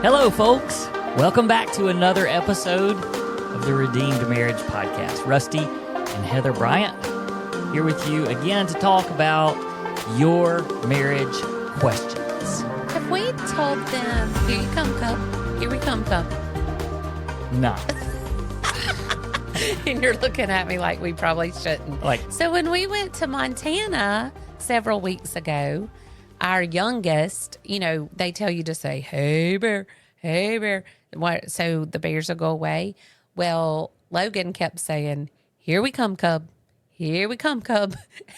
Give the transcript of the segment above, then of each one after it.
Hello, folks. Welcome back to another episode of the Redeemed Marriage Podcast. Rusty and Heather Bryant here with you again to talk about your marriage questions. Have we told them, here you come, Cub, here we come, Cub? No. And you're looking at me like we probably shouldn't. So when we went to Montana several weeks ago, our youngest, they tell you to say, hey, bear, hey, bear. So the bears will go away. Well, Logan kept saying, here we come, Cub. Here we come, Cub.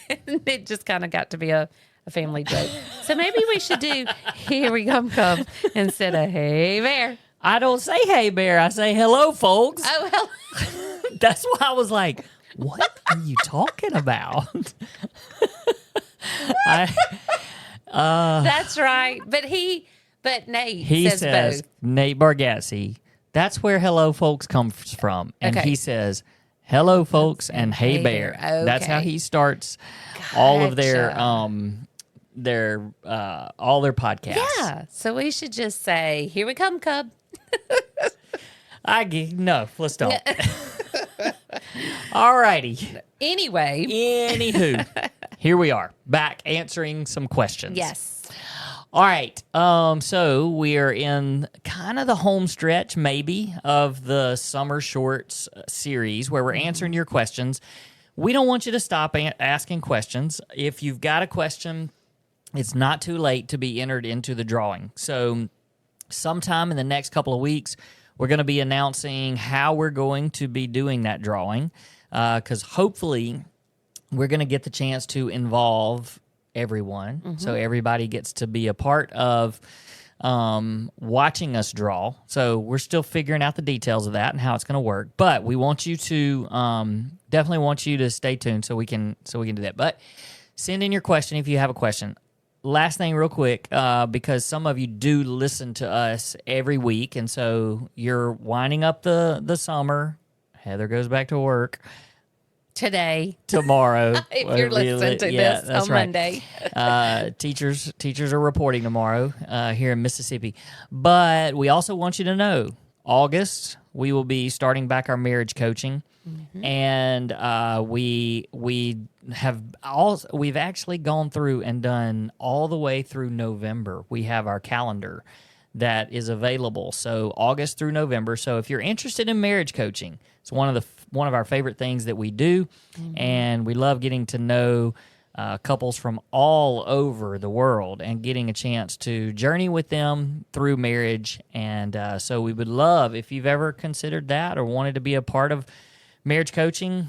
And it just kind of got to be a family joke. So maybe we should do, here we come, Cub, instead of, hey, bear. I don't say hey, bear. I say hello, folks. Oh, hello. That's why I was like, what are you talking about? That's right. But Nate says both. Nate Bargassi, that's where hello folks comes from. And he says, hello folks and hey bear. Okay. That's how he starts all of their all their podcasts. Yeah. So we should just say, here we come, Cub. No, let's don't. All righty. Anywho, here we are, back answering some questions. Yes. All right. So we are in kind of the home stretch, maybe, of the Summer Shorts series where we're answering your questions. We don't want you to stop asking questions. If you've got a question, it's not too late to be entered into the drawing. So sometime in the next couple of weeks, we're going to be announcing how we're going to be doing that drawing, because hopefully we're going to get the chance to involve everyone. Mm-hmm. So everybody gets to be a part of watching us draw. So we're still figuring out the details of that and how it's going to work. But we want you to definitely want you to stay tuned so we can do that. But send in your question if you have a question. Last thing real quick, because some of you do listen to us every week, and so you're winding up the summer. Heather goes back to work. Tomorrow. If you're listening to this on Monday. Teachers are reporting tomorrow here in Mississippi. But we also want you to know, August, we will be starting back our marriage coaching. Mm-hmm. And we've actually gone through and done all the way through November. We have our calendar that is available. So August through November. So if you're interested in marriage coaching, it's one of our favorite things that we do. Mm-hmm. And we love getting to know couples from all over the world and getting a chance to journey with them through marriage. And so we would love, if you've ever considered that or wanted to be a part of marriage coaching,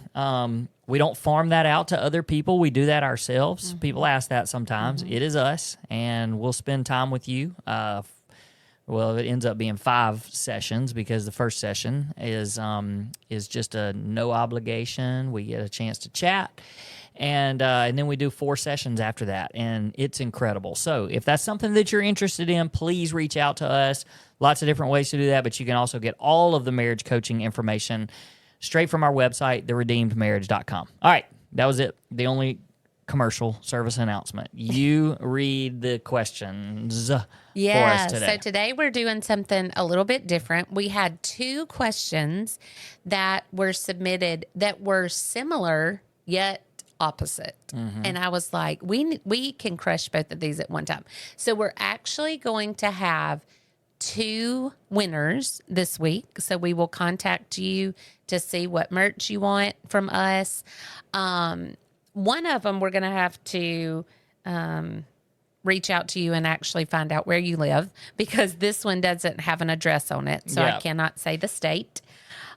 we don't farm that out to other people. We do that ourselves. Mm-hmm. People ask that sometimes. Mm-hmm. It is us, and we'll spend time with you. It ends up being 5 sessions because the first session is just a no obligation. We get a chance to chat, and then we do 4 sessions after that, and it's incredible. So if that's something that you're interested in, please reach out to us. Lots of different ways to do that, but you can also get all of the marriage coaching information straight from our website, theredeemedmarriage.com. All right, that was it. The only commercial service announcement. You read the questions for us today. So today we're doing something a little bit different. We had 2 questions that were submitted that were similar yet opposite. Mm-hmm. And I was like, we can crush both of these at one time. So we're actually going to have 2 winners this week. So we will contact you to see what merch you want from us. One of them, we're going to have to reach out to you and actually find out where you live, because this one doesn't have an address on it. So I cannot say the state.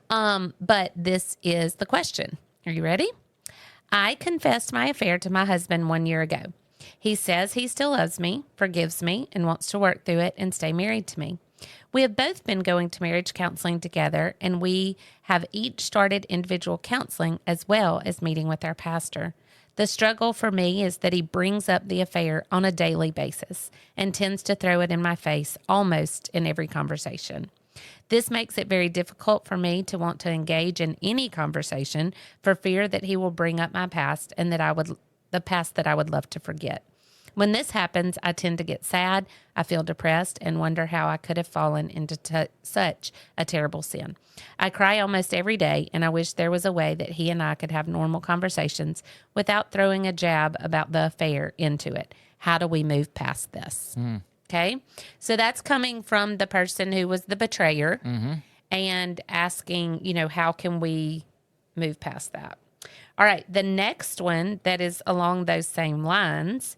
But this is the question. Are you ready? I confessed my affair to my husband 1 year ago. He says he still loves me, forgives me, and wants to work through it and stay married to me. We have both been going to marriage counseling together, and we have each started individual counseling as well as meeting with our pastor. The struggle for me is that he brings up the affair on a daily basis and tends to throw it in my face almost in every conversation. This makes it very difficult for me to want to engage in any conversation for fear that he will bring up my past and the past that I would love to forget. When this happens, I tend to get sad. I feel depressed and wonder how I could have fallen into such a terrible sin. I cry almost every day, and I wish there was a way that he and I could have normal conversations without throwing a jab about the affair into it. How do we move past this? Okay. So that's coming from the person who was the betrayer and asking, how can we move past that? All right. The next one that is along those same lines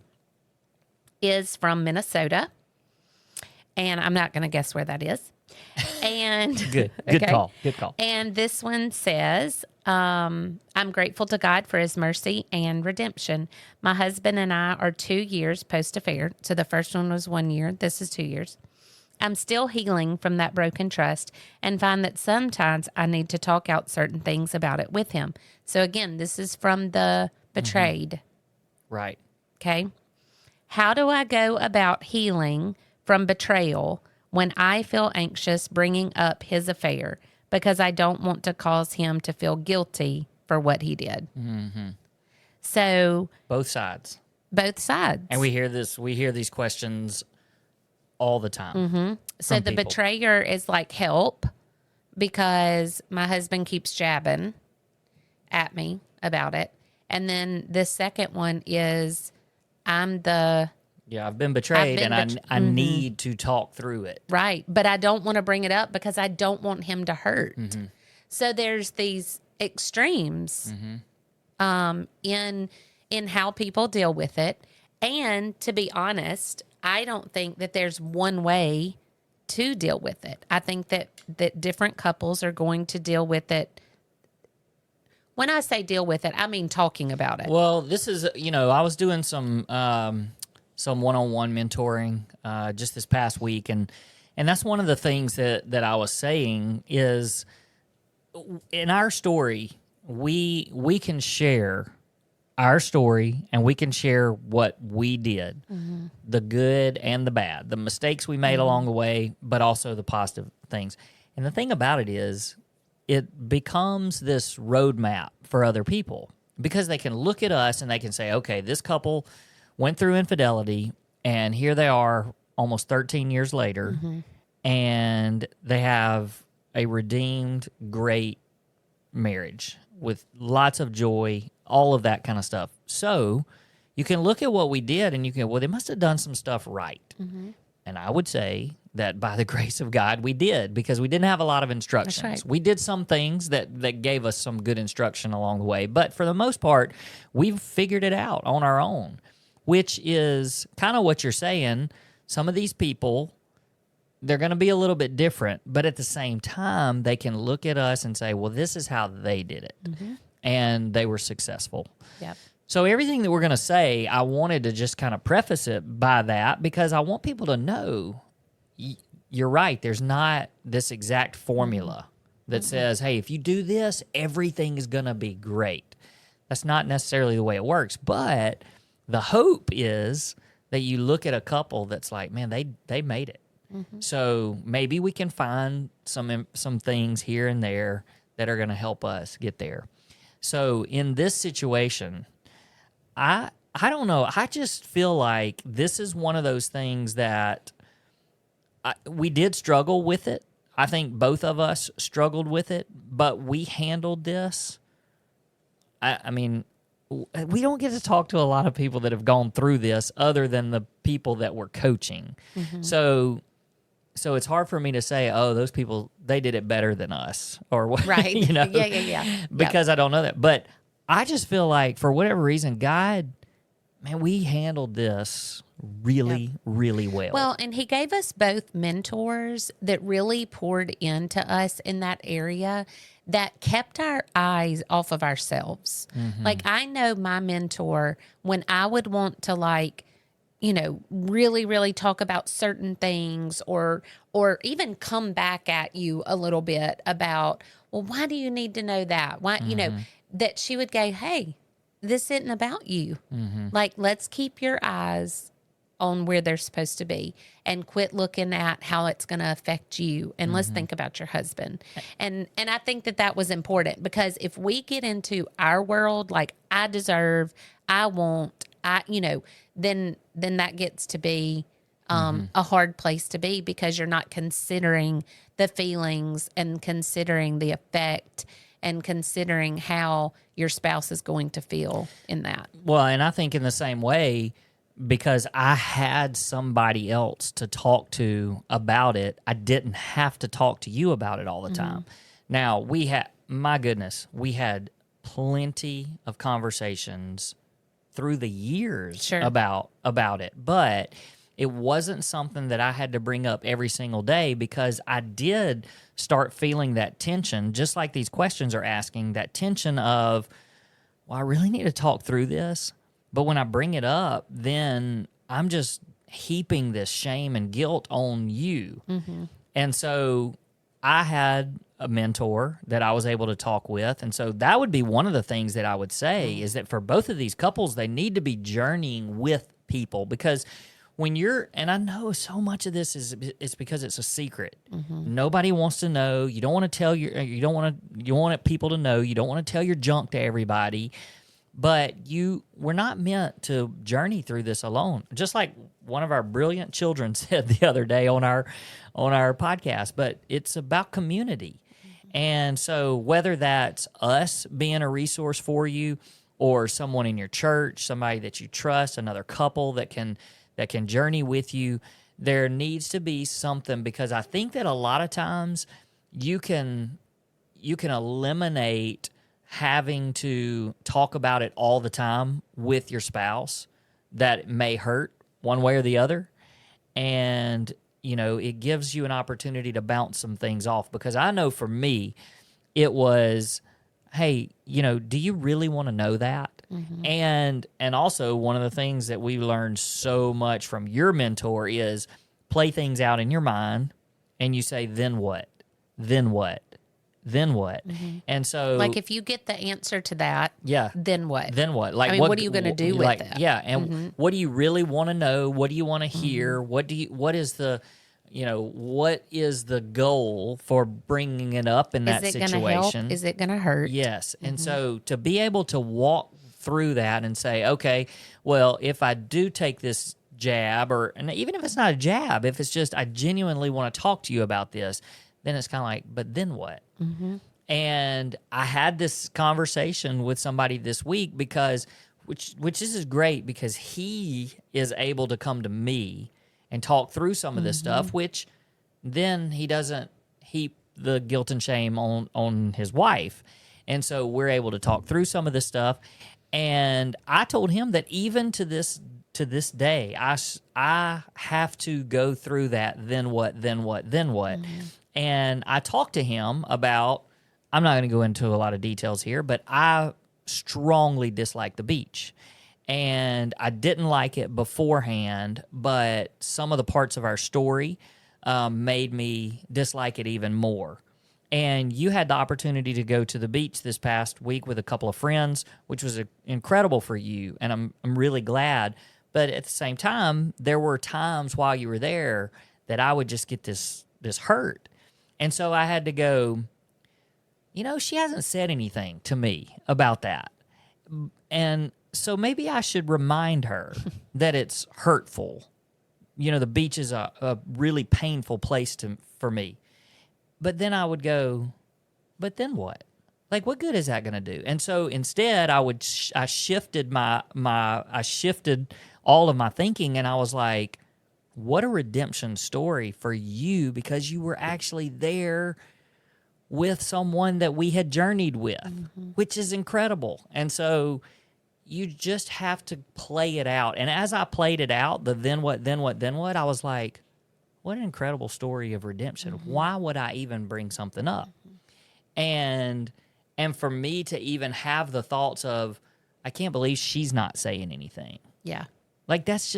is from Minnesota. And I'm not going to guess where that is. And Good call. Good call. And this one says, I'm grateful to God for his mercy and redemption. My husband and I are 2 years post-affair. So the first one was 1 year. This is 2 years. I'm still healing from that broken trust and find that sometimes I need to talk out certain things about it with him. So again, this is from the betrayed. Right. Okay. How do I go about healing from betrayal when I feel anxious bringing up his affair because I don't want to cause him to feel guilty for what he did? So Both sides. both sides. And we hear these questions all the time. So the people. betrayer is like, help, because my husband keeps jabbing at me about it. And then the second one is, I've been betrayed, and I need to talk through it. Right. But I don't want to bring it up because I don't want him to hurt. So there's these extremes in how people deal with it. And to be honest, I don't think that there's one way to deal with it. I think that different couples are going to deal with it. When I say deal with it, I mean talking about it. Well, this is, I was doing some one-on-one mentoring just this past week, and that's one of the things that I was saying is, in our story, we can share our story, and we can share what we did, the good and the bad, the mistakes we made along the way, but also the positive things. And the thing about it is, it becomes this roadmap for other people, because they can look at us and they can say, okay, this couple went through infidelity, and here they are almost 13 years later, and they have a redeemed, great marriage with lots of joy, all of that kind of stuff. So you can look at what we did and you can, well, they must have done some stuff right. And I would say that by the grace of God, we did, because we didn't have a lot of instructions. That's right. We did some things that gave us some good instruction along the way. But for the most part, we've figured it out on our own, which is kind of what you're saying. Some of these people, they're going to be a little bit different, but at the same time, they can look at us and say, well, this is how they did it. And they were successful. Yep. So everything that we're going to say, I wanted to just kind of preface it by that, because I want people to know, you're right, there's not this exact formula that says, hey, if you do this, everything is going to be great. That's not necessarily the way it works, but the hope is that you look at a couple that's like, man, they made it. So maybe we can find some things here and there that are going to help us get there. So in this situation, I don't know. I just feel like this is one of those things that we did struggle with it. I think both of us struggled with it, but we handled this. I mean, we don't get to talk to a lot of people that have gone through this other than the people that we're coaching. So it's hard for me to say, oh, those people, they did it better than us, or what, Right. Yeah. because I don't know that. But I just feel like, for whatever reason, God, man, we handled this really, really well. Well, and he gave us both mentors that really poured into us in that area, that kept our eyes off of ourselves. Like, I know my mentor, when I would want to really, really talk about certain things, or even come back at you a little bit about, well, why do you need to know that? Why, that she would go, hey, this isn't about you. Like, let's keep your eyes on where they're supposed to be, and quit looking at how it's going to affect you. And let's think about your husband. And I think that was important, because if we get into our world, like, I deserve, I want, then that gets to be a hard place to be, because you're not considering the feelings and considering the effect and considering how your spouse is going to feel in that. Well, and I think in the same way, because I had somebody else to talk to about it, I didn't have to talk to you about it all the time. Now, my goodness, we had plenty of conversations through the years about it, but it wasn't something that I had to bring up every single day, because I did start feeling that tension, just like these questions are asking, that tension of, well, I really need to talk through this. But when I bring it up, then I'm just heaping this shame and guilt on you. And so I had a mentor that I was able to talk with. And so that would be one of the things that I would say is that for both of these couples, they need to be journeying with people, because when you're, and I know so much of this is because it's a secret. Nobody wants to know. You don't want to tell you want people to know. You don't want to tell your junk to everybody. But we're not meant to journey through this alone. Just like one of our brilliant children said the other day on our podcast, but it's about community. And so whether that's us being a resource for you, or someone in your church, somebody that you trust, another couple that can journey with you, there needs to be something, because I think that a lot of times you can eliminate having to talk about it all the time with your spouse that may hurt one way or the other. And, it gives you an opportunity to bounce some things off, because I know for me, it was, hey, do you really want to know that? And also one of the things that we learned so much from your mentor is play things out in your mind, and you say, then what? Then what? Then what? And so, like, if you get the answer to that, then what? Then what? Like, what are you going to do with it? Yeah, and what do you really want to know? What do you want to hear? What is the goal for bringing it up in that situation? Is it going to help? Is it going to hurt? Yes. And so to be able to walk through that and say, okay, well, if I do take this jab, and even if it's not a jab, if it's just I genuinely want to talk to you about this, then it's kind of like, but then what? And I had this conversation with somebody this week, because which this is great, because he is able to come to me and talk through some of this stuff, which then he doesn't heap the guilt and shame on his wife. And so we're able to talk through some of this stuff. And I told him that even to this day, I have to go through that. Then what? And I talked to him about, I'm not going to go into a lot of details here, but I strongly dislike the beach. And I didn't like it beforehand, but some of the parts of our story made me dislike it even more. And you had the opportunity to go to the beach this past week with a couple of friends, which was incredible for you, and I'm really glad. But at the same time, there were times while you were there that I would just get this hurt. And so I had to go, she hasn't said anything to me about that. And so maybe I should remind her that it's hurtful. The beach is a really painful place for me. But then I would go, but then what? Like, what good is that going to do? And so instead, I shifted I shifted all of my thinking, and I was like, what a redemption story for you, because you were actually there with someone that we had journeyed with, which is incredible. And so you just have to play it out. And as I played it out, the then what, I was like, what an incredible story of redemption. Why would I even bring something up? And for me to even have the thoughts of, I can't believe she's not saying anything. Yeah. Like, that's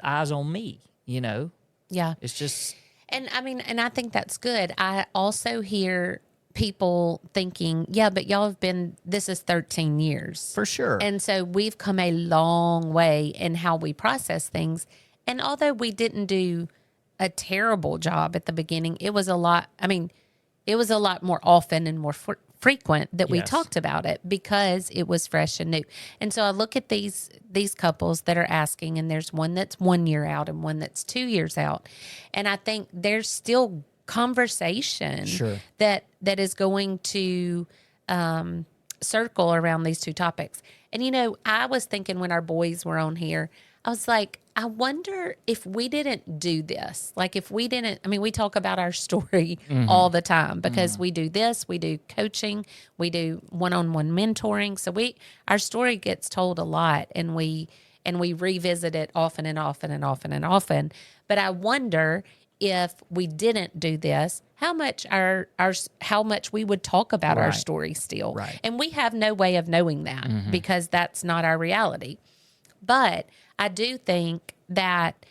eyes on me, Yeah. It's just. And I think that's good. I also hear people thinking, yeah, but y'all this is 13 years. For sure. And so we've come a long way in how we process things. And although we didn't do a terrible job at the beginning, it was a lot more often and more frequent that we Yes. talked about it because it was fresh and new. And so I look at these couples that are asking, and there's one that's 1 year out and one that's 2 years out. And I think there's still conversation Sure. that is going to circle around these two topics. And, you know, I was thinking when our boys were on here, I was like, I wonder if we didn't do this. Like if we didn't, I mean, we talk about our story all the time because we do this, we do coaching, we do one-on-one mentoring. So our story gets told a lot, and we revisit it often and often and often and often. But I wonder if we didn't do this, how much how much we would talk about our Right. story still. Right. And we have no way of knowing that because that's not our reality. But I do think that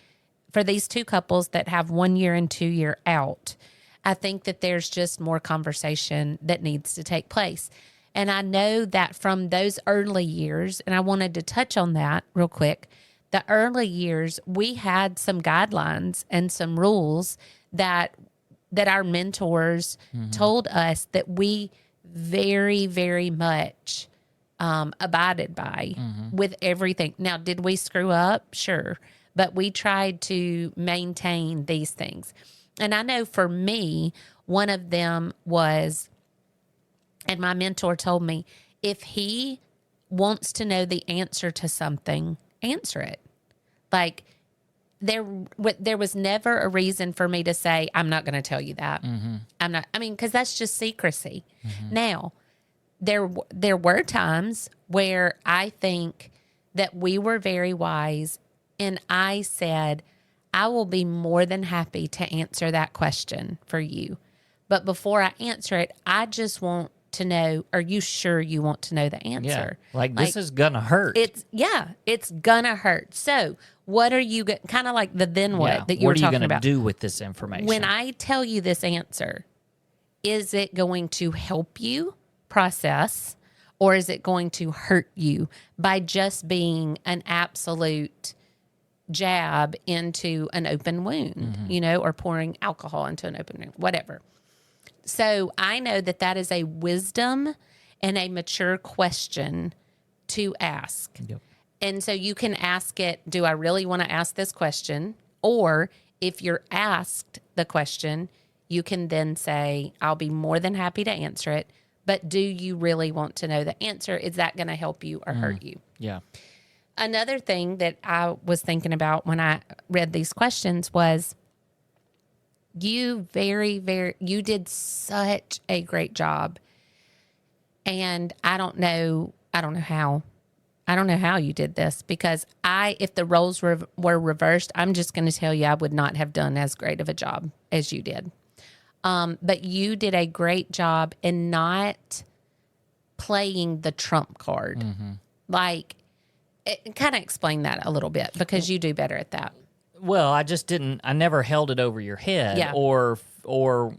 for these two couples that have 1 year and 2 year out, I think that there's just more conversation that needs to take place. And I know that from those early years, and I wanted to touch on that real quick, the early years, we had some guidelines and some rules that our mentors told us that we very, very much abided by with everything. Now, did we screw up? Sure. But we tried to maintain these things. And I know for me, one of them was, and my mentor told me, if he wants to know the answer to something, answer it. Like there was never a reason for me to say, I'm not going to tell you that. I'm not, I mean, because that's just secrecy. Now, there were times where I think that we were very wise, and I said, I will be more than happy to answer that question for you. But before I answer it, I just want to know, are you sure you want to know the answer? Yeah. Like this is going to hurt. It's gonna hurt. So what are you kind of like the then what Yeah. that you were talking What are you going about? to do with this information? When I tell you this answer, is it going to help you process, or is it going to hurt you by just being an absolute jab into an open wound, you know, or pouring alcohol into an open wound, whatever. So I know that is a wisdom and a mature question to ask. Yep. And so you can ask it, do I really want to ask this question? Or if you're asked the question, you can then say, I'll be more than happy to answer it. But do you really want to know the answer? Is that going to help you or hurt you? Yeah. Another thing that I was thinking about when I read these questions was you you did such a great job. And I don't know how you did this, because if the roles were reversed, I'm just going to tell you I would not have done as great of a job as you did. But you did a great job in not playing the trump card. Like, kind of explain that a little bit, because you do better at that. Well, I never held it over your head, Yeah. or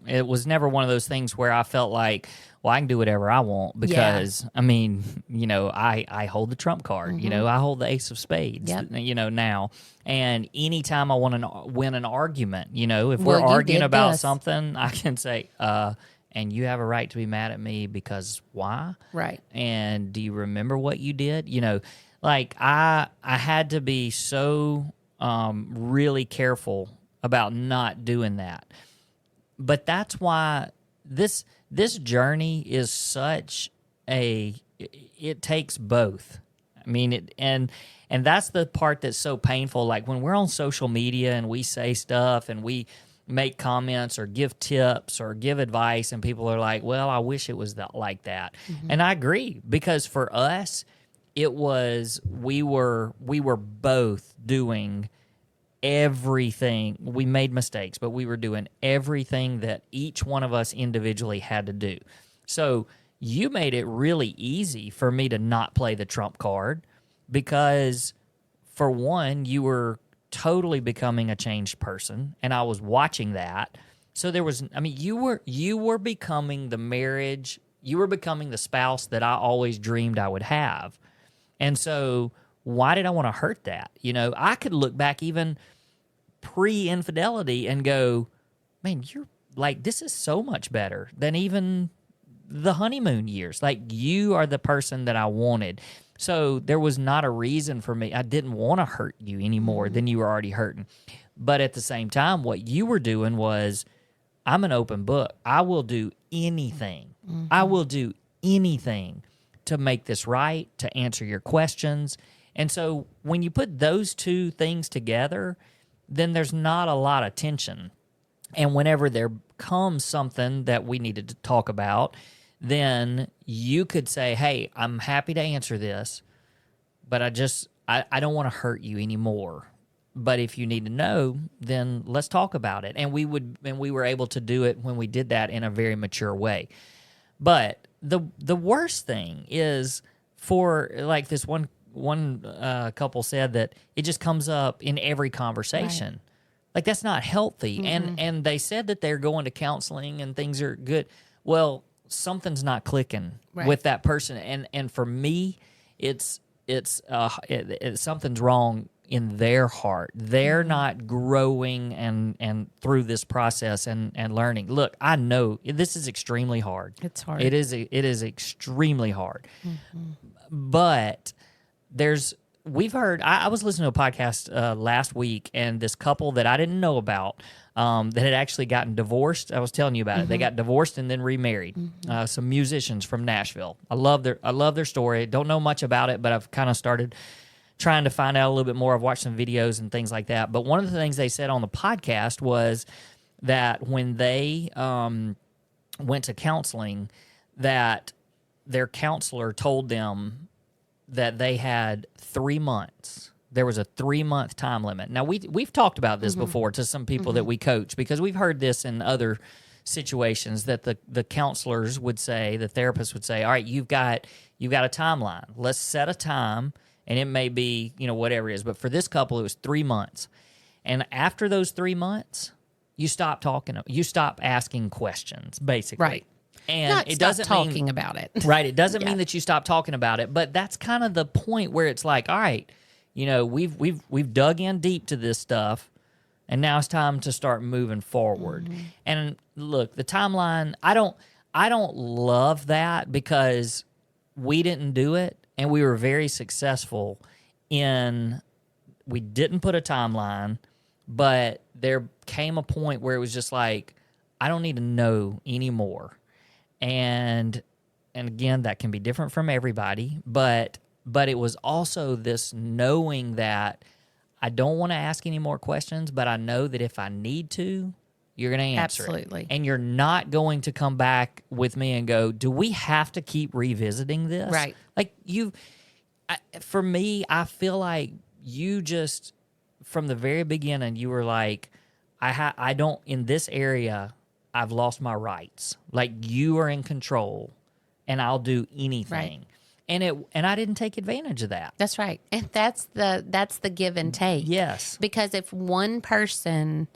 it was never one of those things where I felt like, well, I can do whatever I want because, I mean, you know, I hold the trump card, you know, I hold the ace of spades, you know, now. And anytime I want to win an argument, you know, if we're Well, you arguing did about this. something, I can say, and you have a right to be mad at me because why? Right. And do you remember what you did? You know, like I had to be so really careful about not doing that. But that's why this journey is such it takes both. I mean, and that's the part that's so painful. Like when we're on social media and we say stuff and we make comments or give tips or give advice, and people are like, well, I wish it was like that. And I agree, because for us, it was, we were both doing everything. We made mistakes, but we were doing everything that each one of us individually had to do. So you made it really easy for me to not play the trump card, because for one, you were totally becoming a changed person, and I was watching that. So there was, I mean, you were becoming the marriage, you were becoming the spouse that I always dreamed I would have. And so why did I want to hurt that? You know, I could look back even pre-infidelity and go, man, you're like, this is so much better than even the honeymoon years. Like, you are the person that I wanted. So there was not a reason for me. I didn't want to hurt you any more than you were already hurting. But at the same time, what you were doing was, I'm an open book. I will do anything. I will do anything to make this right, to answer your questions. And so when you put those two things together, then there's not a lot of tension. And whenever there comes something that we needed to talk about, then you could say, hey, I'm happy to answer this, but I don't want to hurt you anymore. But if you need to know, then let's talk about it. And we were able to do it when we did that in a very mature way. But the worst thing is, for like this one couple said that it just comes up in every conversation. Right. Like, that's not healthy. Mm-hmm. And they said that they're going to counseling and things are good. Well, something's not clicking with that person. And for me, it's something's wrong in their heart. They're not growing and through this process and learning. Look, I know this is extremely hard. It's hard. It is extremely hard. Mm-hmm. But we've heard, I was listening to a podcast last week, and this couple that I didn't know about that had actually gotten divorced. I was telling you about it. They got divorced and then remarried. Some musicians from Nashville. I love their story. Don't know much about it, but I've kind of started trying to find out a little bit more. I've watched some videos and things like that. But one of the things they said on the podcast was that when they went to counseling, that their counselor told them that they had 3 months. There was a 3-month time limit. Now, we've talked about this before to some people that we coach, because we've heard this in other situations, that the counselors would say, the therapists would say, all right, you've got a timeline. Let's set a time. And it may be, whatever it is. But for this couple, it was 3 months. And after those 3 months, you stop talking. You stop asking questions, basically. Right. And it doesn't mean talking about it. Right. It doesn't mean that you stop talking about it. But that's kind of the point where it's like, all right, we've dug in deep to this stuff, and now it's time to start moving forward. And look, the timeline, I don't love that, because we didn't do it. And we were very successful we didn't put a timeline, but there came a point where it was just like, I don't need to know anymore. And again, that can be different from everybody, but it was also this knowing that I don't want to ask any more questions, but I know that if I need to, you're going to answer Absolutely. it. And you're not going to come back with me and go, do we have to keep revisiting this? Right. Like, for me, I feel like you just, from the very beginning, you were like, I don't, in this area, I've lost my rights. Like, you are in control, and I'll do anything. Right. And I didn't take advantage of that. That's right. And that's the give and take. Yes. Because if one person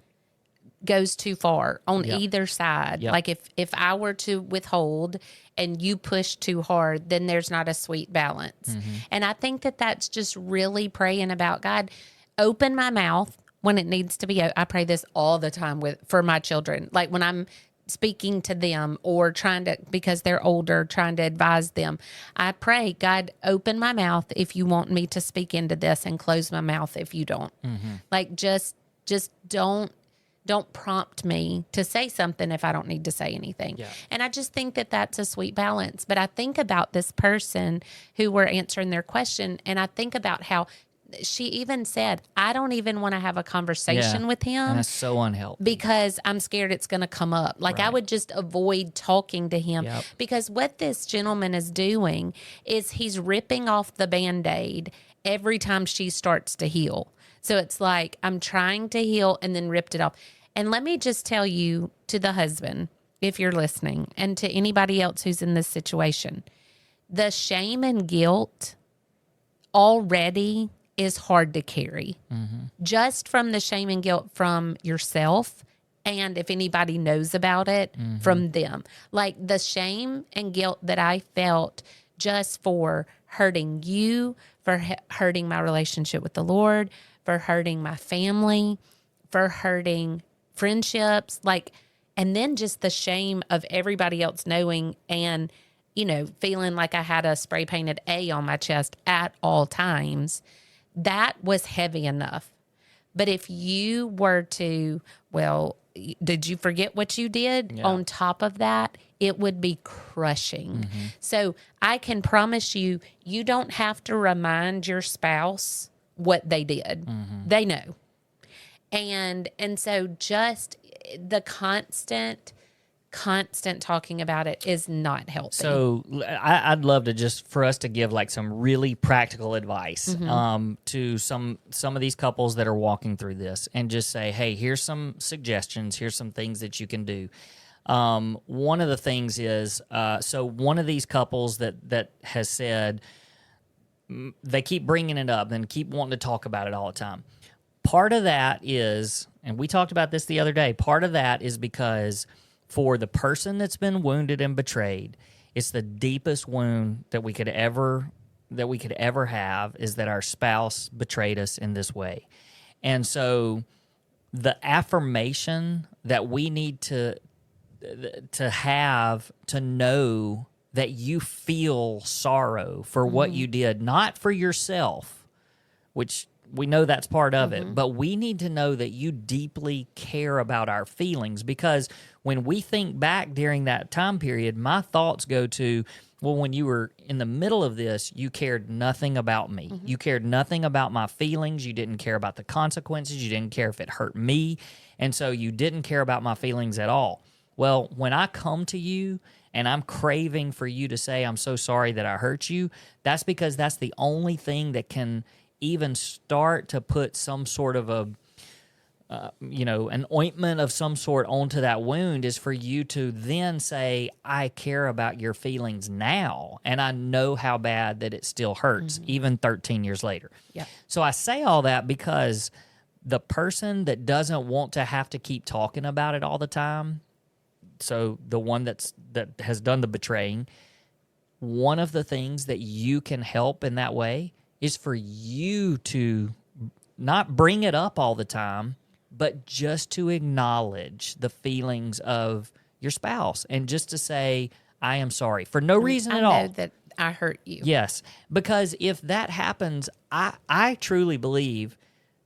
goes too far on either side, like if I were to withhold and you push too hard, then there's not a sweet balance. And I think that that's just really praying about, God, open my mouth when it needs to be. I pray this all the time for my children, like when I'm speaking to them or because they're older, trying to advise them. I pray, God, open my mouth if you want me to speak into this, and close my mouth if you don't. Like, just don't prompt me to say something if I don't need to say anything. Yeah. And I just think that that's a sweet balance. But I think about this person who were answering their question, and I think about how she even said, I don't even want to have a conversation with him. And that's so unhealthy. Because I'm scared it's going to come up. Like, I would just avoid talking to him. Yep. Because what this gentleman is doing is he's ripping off the Band-Aid every time she starts to heal. So it's like, I'm trying to heal and then ripped it off. And let me just tell you, to the husband, if you're listening, and to anybody else who's in this situation, the shame and guilt already is hard to carry. Just from the shame and guilt from yourself, and if anybody knows about it, from them. Like, the shame and guilt that I felt just for hurting you, for hurting my relationship with the Lord, for hurting my family, for hurting friendships, like, And then just the shame of everybody else knowing and, feeling like I had a spray painted A on my chest at all times, that was heavy enough. But if you were to, well, did you forget what you did? Yeah. On top of that, it would be crushing. So I can promise you, you don't have to remind your spouse what they did. They know. And so just the constant talking about it is not healthy. So I'd love to just for us to give like some really practical advice to some of these couples that are walking through this, and just say, hey, here's some suggestions. Here's some things that you can do. One of the things is, so one of these couples that has said they keep bringing it up and keep wanting to talk about it all the time. Part of that is, and we talked about this the other day, part of that is because for the person that's been wounded and betrayed, it's the deepest wound that we could ever have, is that our spouse betrayed us in this way. And so the affirmation that we need to have, to know that you feel sorrow for what you did, not for yourself, which we know that's part of it, but we need to know that you deeply care about our feelings, because when we think back during that time period, my thoughts go to, well, when you were in the middle of this, you cared nothing about me. You cared nothing about my feelings. You didn't care about the consequences. You didn't care if it hurt me. And so you didn't care about my feelings at all. Well, when I come to you and I'm craving for you to say, I'm so sorry that I hurt you, that's because that's the only thing that can even start to put some sort of an ointment of some sort onto that wound, is for you to then say, I care about your feelings now, and I know how bad that it still hurts, even 13 years later. Yeah. So I say all that because the person that doesn't want to have to keep talking about it all the time, so the one that has done the betraying, one of the things that you can help in that way is for you to not bring it up all the time, but just to acknowledge the feelings of your spouse, and just to say, I am sorry, for no reason at all. I know that I hurt you. Yes, because if that happens, I truly believe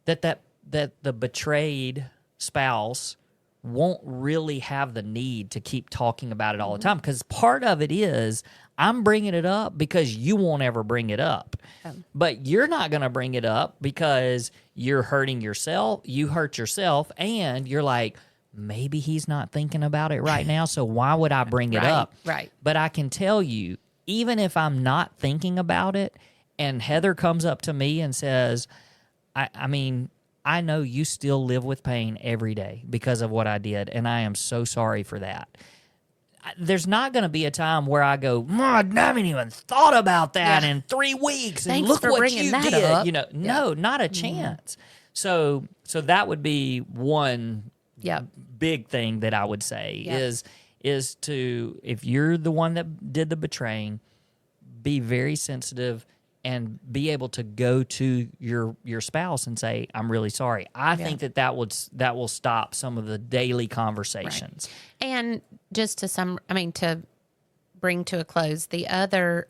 that the betrayed spouse won't really have the need to keep talking about it all the time, because part of it is, I'm bringing it up because you won't ever bring it up. But you're not going to bring it up because you're hurting yourself. You hurt yourself, and you're like, maybe he's not thinking about it right now, so why would I bring it up? Right. But I can tell you, even if I'm not thinking about it, and Heather comes up to me and says, I mean, I know you still live with pain every day because of what I did, and I am so sorry for that. There's not going to be a time where I go, I haven't even thought about that in 3 weeks, and Thanks look for what bringing you that did. up. No, not a chance. So that would be one big thing that I would say is to, if you're the one that did the betraying, be very sensitive and be able to go to your spouse and say, I'm really sorry. I think that will stop some of the daily conversations. Right. And just to bring to a close, the other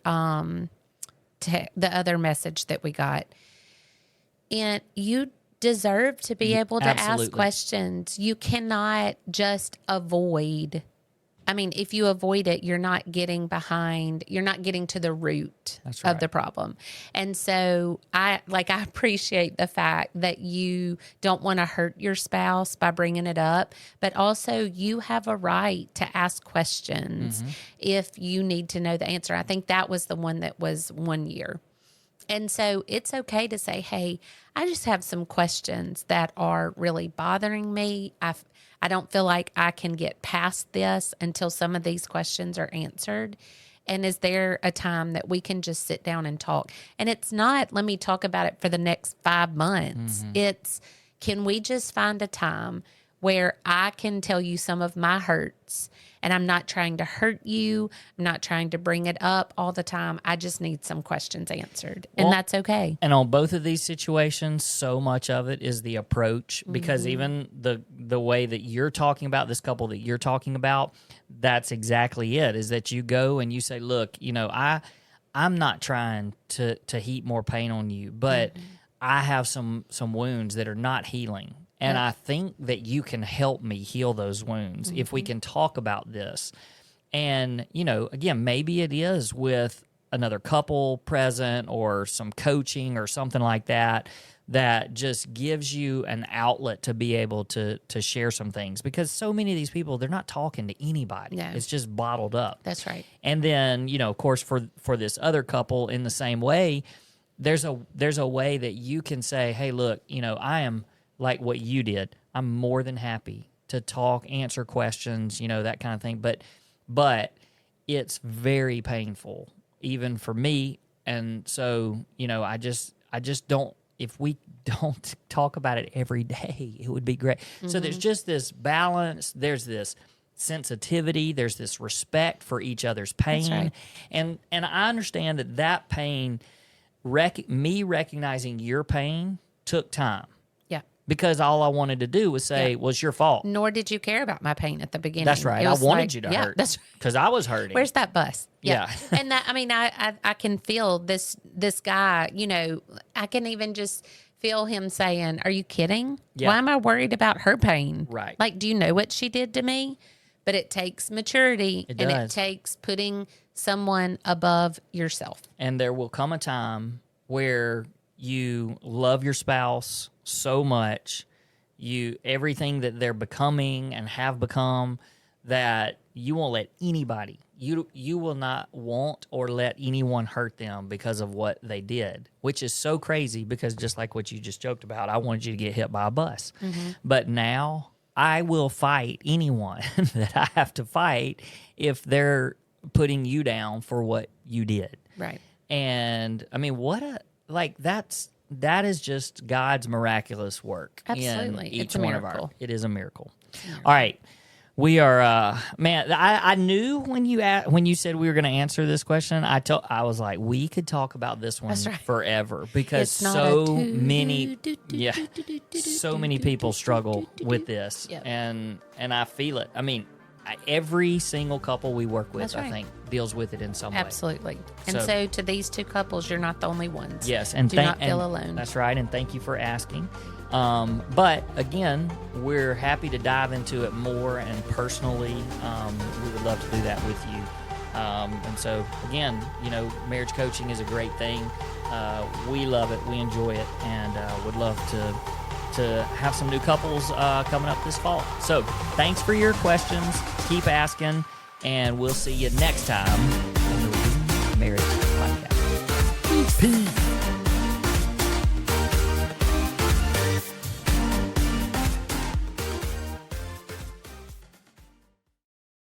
message that we got, and you deserve to be able to ask questions. You cannot just avoid. If you avoid it, you're not getting to the root of the problem. And so I appreciate the fact that you don't want to hurt your spouse by bringing it up, but also you have a right to ask questions if you need to know the answer. I think that was the one that was 1 year. And so it's okay to say, hey, I just have some questions that are really bothering me. I don't feel like I can get past this until some of these questions are answered. And is there a time that we can just sit down and talk? And it's not, let me talk about it for the next 5 months. It's, can we just find a time where I can tell you some of my hurts, and I'm not trying to hurt you. I'm not trying to bring it up all the time. I just need some questions answered, and that's okay. And on both of these situations, so much of it is the approach, because even the way that you're talking about this couple that you're talking about, that's exactly it, is that you go and you say, look, I'm not trying to heap more pain on you, but I have some wounds that are not healing. And I think that you can help me heal those wounds if we can talk about this. And, again, maybe it is with another couple present or some coaching or something like that just gives you an outlet to be able to share some things. Because so many of these people, they're not talking to anybody. No. It's just bottled up. That's right. And then, of course, for this other couple in the same way, there's a way that you can say, hey, look, I am like what you did. I'm more than happy to talk, answer questions, that kind of thing. But it's very painful, even for me. And so, I just don't, if we don't talk about it every day, it would be great. So there's just this balance. There's this sensitivity. There's this respect for each other's pain. That's right. And I understand that pain, me recognizing your pain took time. Because all I wanted to do was say, was your fault. Nor did you care about my pain at the beginning. That's right. I wanted you to hurt. That's right. Because I was hurting. Where's that bus? Yeah. And that, I can feel this guy, I can even just feel him saying, are you kidding? Yeah. Why am I worried about her pain? Right. Like, do you know what she did to me? But it takes maturity. It and does. it takes putting someone above yourself. And there will come a time where you love your spouse so much, everything that they're becoming and have become, that you won't let anybody, you will not want or let anyone hurt them because of what they did, which is so crazy, because just like what you just joked about, I wanted you to get hit by a bus. But now I will fight anyone that I have to fight if they're putting you down for what you did. Right. And that is just God's miraculous work. Absolutely. In each It's a one miracle. it is a miracle. All right. We are, man, I knew when you said we were going to answer this question, I was like, we could talk about this one forever, because so many people struggle with this. Yep. And I feel it. I mean, every single couple we work with, I think, deals with it in some way. Absolutely. And so to these two couples, you're not the only ones. Yes. And do not feel alone. That's right. And thank you for asking. But again, we're happy to dive into it more and personally. We would love to do that with you. And so again, marriage coaching is a great thing. We love it. We enjoy it, and would love to have some new couples coming up this fall. So thanks for your questions. Keep asking, and we'll see you next time on the Marriage Podcast. Peace.